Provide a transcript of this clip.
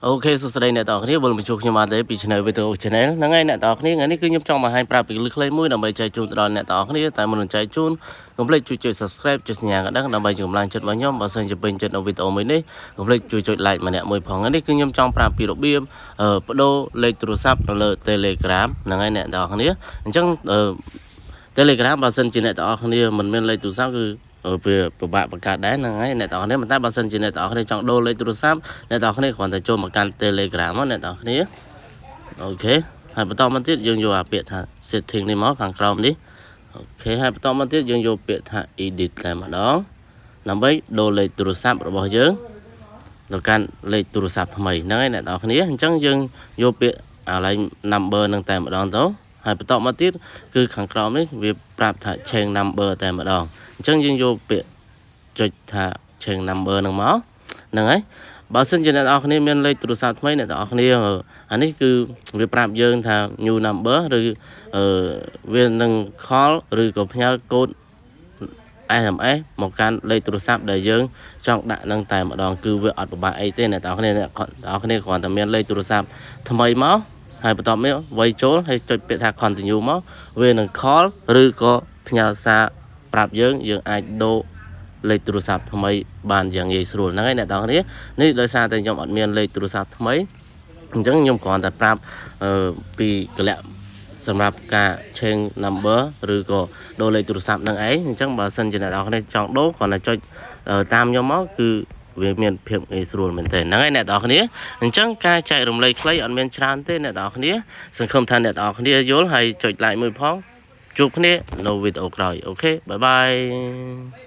Ok, số đây nè tao khné vừa mới chụp nhưng mà để bị channel video channel nó ngay nè tao khné ngayនេះគឺខ្ញុំចង់មកឲ្យប្រាប់ពីលឺខ្លីមួយដើម្បីចែកជូនទៅដល់អ្នកទាំងអស់គ្នាតែមុននឹងចែកជូនកុំភ្លេចជួយ subscribe ចុចសញ្ញាកណ្ដឹងដើម្បីជំរុញចិត្តរបស់ខ្ញុំបើសិនជាពេញចិត្តនៅវីដេអូមួយនេះកុំភ្លេចជួយចុច like ម្នាក់មួយផងនេះគឺខ្ញុំចង់ប្រាប់ពីរបៀបបដូរលេខទូរស័ព្ទនៅលើ Telegram ហ្នឹងហើយអ្នកទាំងអស់គ្នាអញ្ចឹងTelegram បើសិនជាអ្នកទាំងអស់គ្នាមិនមានលេខទូរស័ព្ទគឺវាពិបាកបង្កើតដែរហ្នឹងហើយអ្នកទាំងអស់គ្នាតែបើសិនជាអ្នកទាំងអស់គ្នាចង់ដូរលេខទូរស័ព្ទអ្នកទាំងអស់គ្នាគ្រាន់តែចូលមកកាន់ Telegram មកអ្នកទាំងអស់គ្នាអូខេហើយបន្តមកទៀតយើងយកអាពាក្យថា setting នេះមកខាងក្រោមនេះអូខេហើយបន្តមកទៀតយើងយកពាក្យថា edit តែម្ដងដើម្បីដូរលេខទូរស័ព្ទរបស់យើងទៅកាន់លេខទូរស័ព្ទថ្មីហ្នឹងហើយអ្នកទាំងអស់គ្នាអញ្ចឹងយើងយកពាក្យអាឡែង number ហ្នឹងតែម្ដងទៅហើយបន្តមកទៀតគឺខាងក្រោមនេះវាប្រាប់ថា change number តែម្ដងអញ្ចឹងយើងយកពាក្យចុចថា change number ហ្នឹងមកហ្នឹងហើយបើសិនជាអ្នកនរគ្នាមានលេខទូរស័ព្ទថ្មីអ្នកនរគ្នាអានេះគឺវាប្រាប់យើងថា new number ឬវានឹង call ឬក៏ផ្ញើកូដ SMS មកកាន់លេខទូរស័ព្ទដែលយើងចង់ដាក់នឹងតែម្ដងគឺវាអត់ពិបាកអីទេអ្នកនរគ្នាគ្រាន់តែមានលេខទូរស័ព្ទថ្មីមកហើយបន្ទាប់មកវាយចូលហើយចុចពាក្យថា continue មកវានឹង call ឬក៏ផ្ញើសារប្រាប់យើងអាចដូរលេខទូរស័ព្ទថ្មីបានយ៉ាងងាយស្រួលហ្នឹងហើយអ្នកនរគ្នានេះដោយសារតែខ្ញុំអត់មានលេខទូរស័ព្ទថ្មីអញ្ចឹងខ្ញុំគ្រាន់តែប្រាប់ពីកលៈសម្រាប់ការ change number ឬក៏ដូរលេខទូរស័ព្ទនឹងឯងអញ្ចឹងបើសិនជាអ្នកនរគ្នាចង់ដូរគ្រាន់តែចុចតាមខ្ញុំមកគឺវាមានភាពងាយស្រួលមែនទែនហ្នឹងហើយអ្នកនរគ្នាអញ្ចឹងការចែករំលែកខ្លីអត់មានច្រើនទេអ្នកនរគ្នាសង្ឃឹមថាអ្នកនរគ្នាយល់ហើយចុច like មួយផងជួបគ្នានៅវីដេអូក្រោយអូខេបាយបាយ